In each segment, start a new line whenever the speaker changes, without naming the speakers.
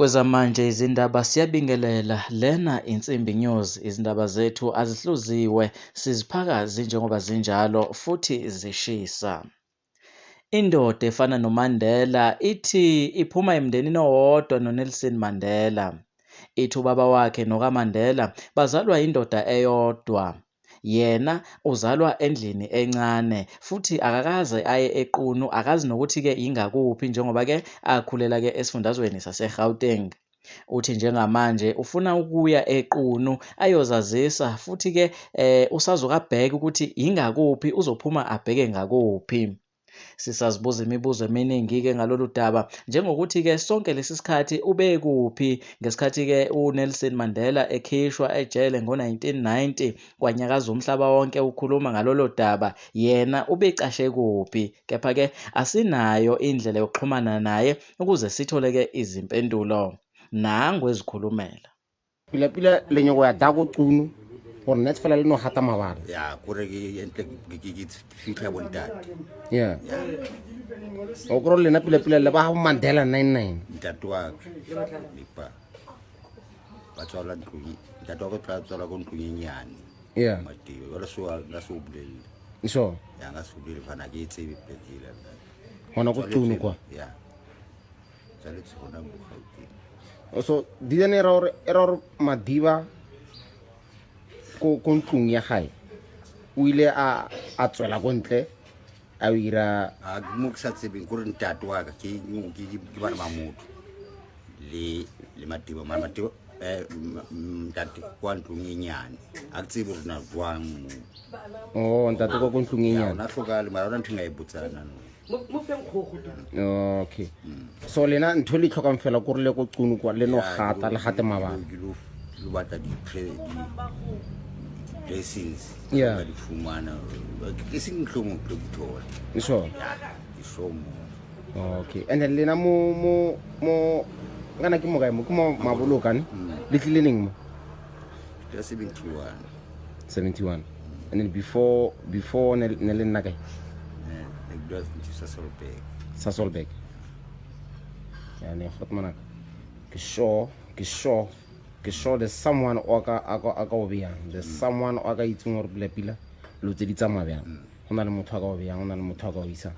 Kwezamanje izindaba siyabingelela lena Insimbi News, izindaba zethu azihluziwe siziphaka njengoba zinjalo futhi zishisa. Indoda efana noMandela ithi iphuma emndenini owodwa noNelson Mandela. Ithi ubaba wakhe nokaMandela bazalwa indoda eyodwa. Yena uzalwa endlini encane futhi akakaze aye equnu, akazi nokuthi ke ingakuphi njengoba ke akhulela ke esifundazweni saseGauteng. Uthi njengamanje ufuna ukuya equnu ayozazisa futhi ke usazokabheka ukuthi ingakuphi, uzophuma abheke ngakuphi. Sisazibuza imibuzo eminingi ke ngalolu daba, njengokuthi ke sonke lesi sikhathi ube kuphi ngesikhathi ke uNelson Mandela ekhishwa ejele ngo-1990 kwanyakaza umhlaba wonke ukhuluma ngalolo daba, yena ubecashe kuphi? Kepha ke asinayo indlela yokuxhumana naye ukuze sithole ke izimpendulo. Nangu ezikhulumela.
Pila lenyoko ya dago qunu gore net fela le no hata mabala.
Ya kore ke entle ke fitla bontate.
Yeah. O kro lena pila le ba Mandela 99.
Ntate wa lipa. Ba tswala ntlo. Ntate wa go tla tswala go ntlo nyenyane.
Yeah.
Matiwe la so bulele.
So.
Ya nga so bulele fana ke tsebe petile.
Hona go qunu kwa.
Ya. Tsale tsona mo Gauteng.
So didn't error madiba ko ntlong ya gae o ile a tswela go ntle a ira
a mo ke sa tsebeng gore ntate wa ka ke bana ba motho le matiba ntate kwa ntlong nyenyane a tsebe re na jwang
oh ntate ko ntlong nyenyane
na hloka le mara ntho nga e botsana no.
Okay. So lena ntho le tlhokang fela go re le go qunu kwa le no gata le gate mabala
lo batla di blessings
yeah
di fumana ke sing hlomo ke bothola
so
di somo.
Okay. And then lena mo ngana ke mo gae mo ke mo mabolokan le tlileng mo 71 and then before ne le nna kae Sasolbek. Yeah, ne khotmana. Ke sure there's someone aka obeyang. There's someone aka itseng gore pila lo tse di tsamaya bjang. Hona le motho aka obeyang, hona le motho aka isa.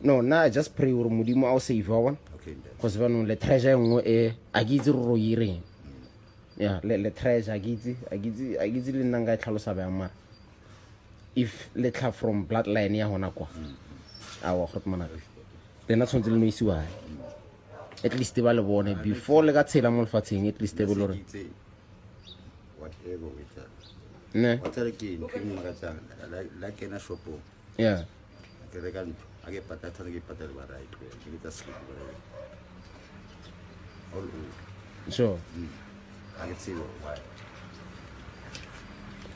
No, na I just pray gore modimo a o save one.
Okay.
Because ba no le treasure engwe a gitse ro yireng. Yeah, le treasure a gitse le nna ga tlhalosa bjang mara. If le tla from bloodline ya hona kwa. Awa khotmana le na tshwantse le no isiwa at least ba le bone before le ka tshela mo lefatsheng at least be lore
whatever with that
ne
watsala ke ntse ka tsana la kena shopo
yeah
ke re ka ntho a ke patata ke patala ba right ke tsa sleep all
so
a ke tsebo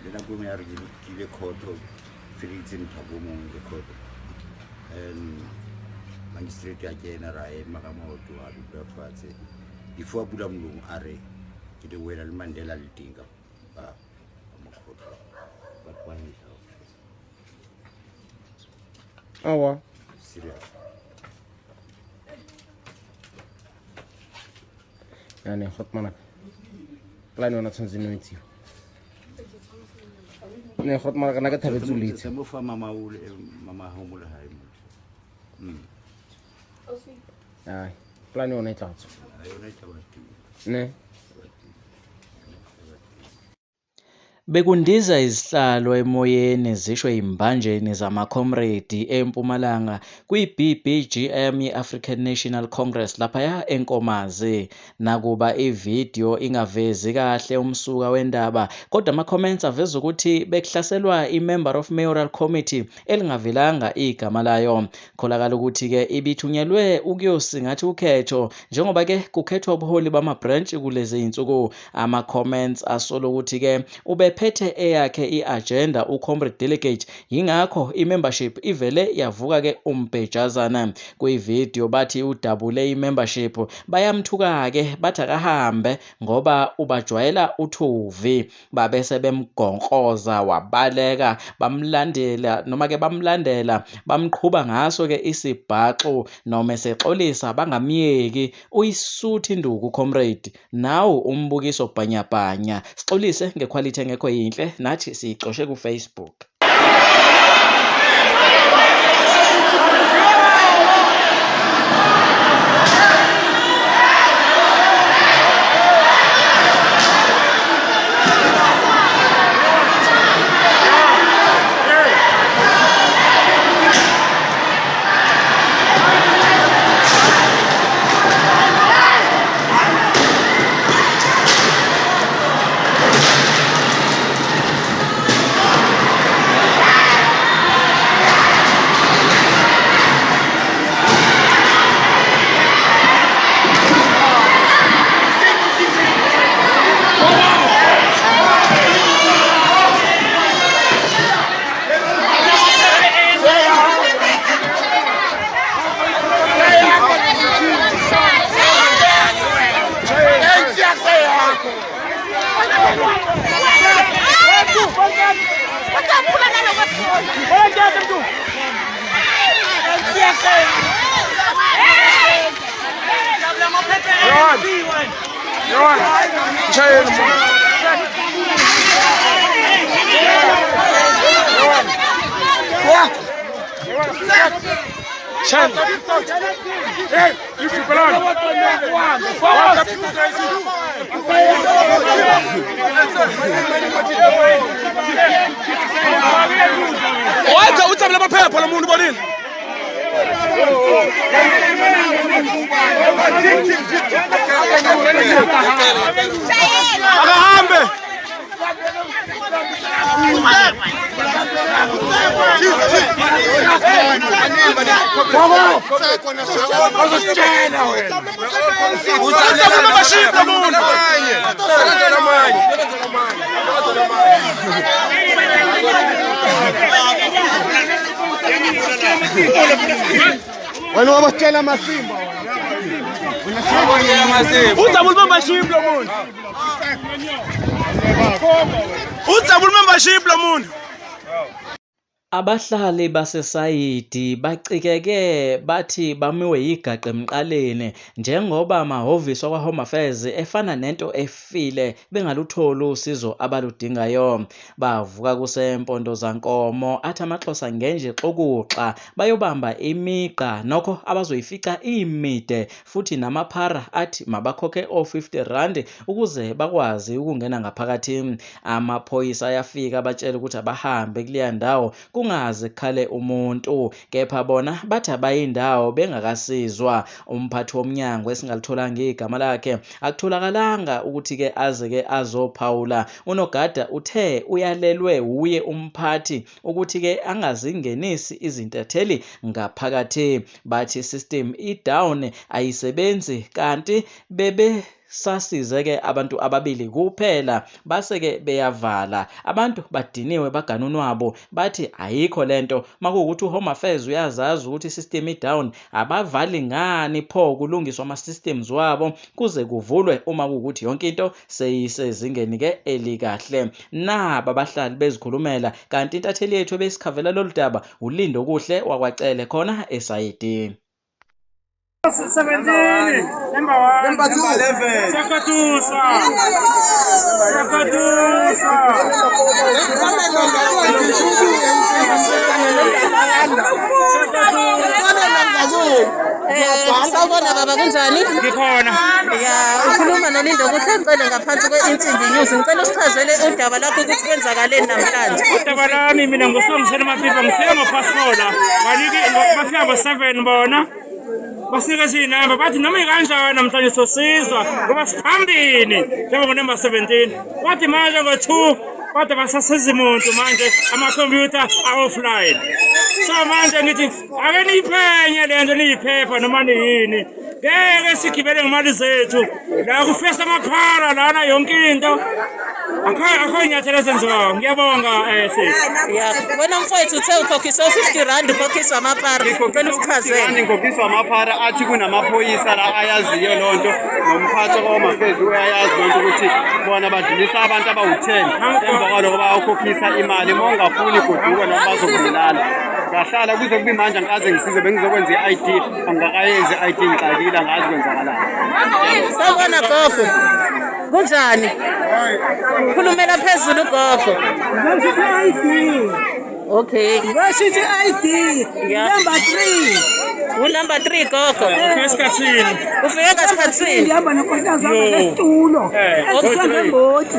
le na go me ya re ke le khoto filitsin thabo mo le khoto magistrate ya kena ra e makamoto a dula fatshe before bula mlung a re ke de wela le Mandela le tinga ba mokhoto ba kwanyisa
awa
serious
yani khotmana plan ona tshwantse no itse ne khotmana kana ka thabetse litse
mo fa mama Home le hae
ai plan ona itlatso ne
Bekundiza izihlalo emoyeni zisho izimbanjeni zamaComrade eMpumalanga kwiBBGM ye-African National Congress lapha eNkomazi. Nakuba ivideo ingavezi kahle umsuka wendaba, kodwa ama-comments aveza ukuthi bekuhlaselwa i-member of mayoral committee elingavelanga igama layo. Kholakala ukuthi ke ibithunyelwe ukuyosingatha ukhetho njengoba ke kukhethwa ubuholi bama-branch kulezi insuku. Ama-comments asola ukuthi ke ube ephethe eyakhe i-agenda uComrade Delegate. Yingakho i-membership ivele yavuka ke umbhejazana. Kwivideo bathi udabule i-membership, bayamthuka-ke bathi akahambe ngoba ubajwayela uthuvi. Babese bemgonkoza wabaleka, bamlandela noma-ke bamlandela bamqhuba ngaso-ke isibhaxu noma esexolisa bangamyeki. Uyisuthi induku comrade, nawu umbukiso bhanyabhanya. Sixolise ngekhwalithi engekho yinhle, nathi siyicoshe kuFacebook.
Wena wabatshela masimba
Udzabul membership lo muntu. Udzabul membership lo muntu.
Abahlali baseSayidi bacikeke bathi bamiwe igaqa emqaleni njengoba amahhovisi wakwaHome Affairs efana nento efile bengalutholi usizo abaludingayo. Bavuka kusempondo zankomo athi amaXhosa ngenje xokuxa bayobamba imiqa nokho abazoyifica imide futhi namaphara athi mabakhokhe o50 ukuze bakwazi ukungena ngaphakathi. Amaphoyisa ayafika abatshela ukuthi abahambe kuleya ndawo kungaze kukhale umuntu, kepha bona bathi abayindawo bengakasizwa. Umphathi womnyango esingalitholanga igama lakhe akutholakalanga ukuthi-ke aze-ke azophawula. Unogada uthe uyalelwe uye umphathi ukuthi-ke angazingenisi izintatheli ngaphakathi. Bathi isystem i-down ayisebenzi kanti sasize-ke abantu ababili kuphela base-ke beyavala. Abantu badiniwe baganunwabo bathi ayikho lento makuwukuthi uHome Affairs uyazazi ukuthi isystem i-down abavali ngani pho kulungiswa ama-systems wabo kuze kuvulwe uma kuwukuthi yonke into seyisezingeni-ke elikahle. Naba abahlali bezikhulumela kanti intatheli yethu ebesikhavela lolu daba uLindo Kuhle wakwaCele khona eSayidi.
17 number 1 number 11 Shakatusa
Sawubona baba kunjani?
Ngikhona.
Ya, ukhuluma noLindo Kuhle ngicela ngaphansi kwe-Insimbi News. Ngicela usichazele udaba lakho ukuthi kwenzakaleni namhlanje.
Udaba lami mina ngusongisela amaphepha ngifika ngopassport. Bafika ngo7 bona. Basike sinamba bathi noma ikanjani namhlanje sosizwa ngoba siphambili njengoba number 17. Wathi manje ngo2 kodwa basasiza umuntu manje ama-computer offline. So manje ngithi ake niyiphenye lento niyiphepha noma niyini. Ngeke sigibele ngemali zethu la kufesa amaphara lana yonke into. akho inyathelo ezenziwayo ngiyabonga sisi
ya wena mfowethu uthe ukhokhiswa 50 rand ukhokhiswa amapara cela usichazele
ngokhiswa amaphara athi kunamaphoyisa la ayaziyo lonto nomphathi wamafezi uyayazi lonto ukuthi bona badlulisa abantu abawu-10 emva kwaloko bayawukhokhisa imali uma ungafuni goduka noma bazokubulala ngahlala kuze kube manje angikaze ngisize bengizokwenza i-ID angikakayenzi i-ID ngixakile angazi kwenzakalani.
Sawubona gogo kunjani khulumela phezulu gogo okay
Ngoshithi ID number 3
unumber 3 gogo
esikhathini
ufike ngasikhathini
ngihamba nonkosikazi wami nesitulo okuhamba ngoti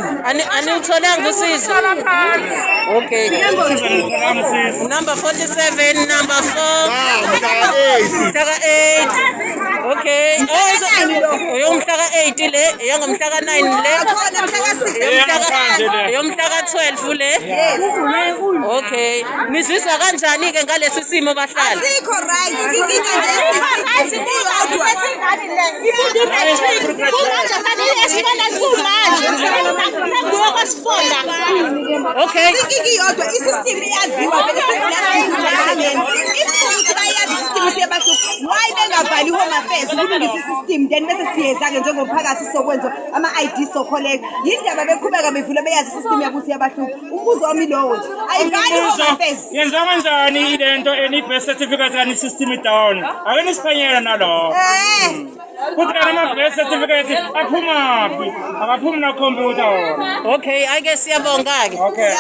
ani utholanga usizo okay number 47 number 4 mhlaka 8 okay uyomhlaka 8 le eyangomhlaka 9 le eyomhlaka 12 le okay nizizwa kanjani ke ngalesi simo bahlali
Sikho right inkinga lesi iyodwa kumanje fanele sibona kumanje nakuwa kwasifunda
okay
inkinga iyodwa isystem iyaziwa vele seyisebenza ifuthi bayazi isystem seyabantu why bengavali home affairs kulungisa isystem then bese siyeza ke njengomphakathi sokwenza ama ID so collect yindaba beqhubeka bevule beyazi isystem yakuthi yabahluphi umbuzo wami lowo nje ayivali home affairs
yenza kanjani lento eni birth certificate kani system down ake nisiphenyela nalo kuthi kana ama birth certificate aphumaphi akaphumi na computer wona
okay ake siyabonga ke
okay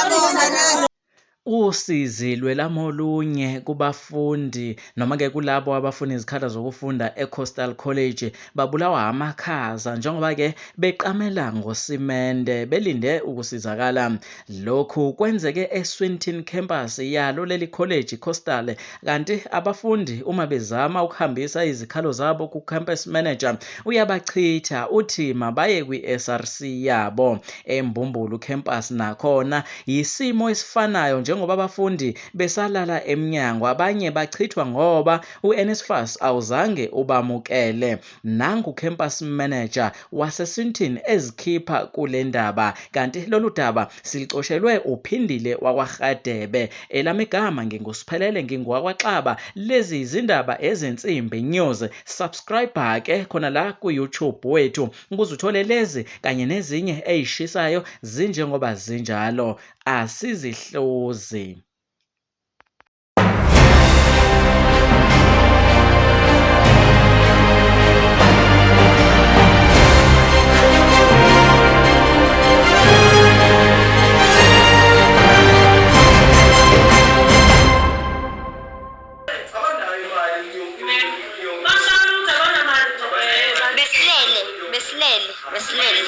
Usizi lwelamolunye kubafundi noma-ke kulabo abafuna izikhala zokufunda eCoastal College babulawa amakhaza njengoba-ke beqamela ngosimende belinde ukusizakala. Lokhu kwenzeke eSwinton Campus yalo leli college Coastal, kanti abafundi uma bezama ukuhambisa izikhalo zabo ku-campus manager uyabachitha uthi mabaye kwi-SRC yabo. eMbumbulu campus nakhona yisimo esifanayo njengoba abafundi besalala emnyango, abanye bachithwa ngoba uNSFAS awuzange ubamukele. Nangu campus manager waseSwinton ezikhipha kule ndaba, kanti lolu daba silicoshelwe uphindile wakwaRhadebe. Elami igama ngingusiphelele ngingwakwaXaba. Lezi izindaba ezensimbi news. Subscribe ke khona la ku-YouTube wethu ukuze uthole lezi kanye nezinye ezishisayo zinjengoba zinjalo. Asizihlozi.
besilele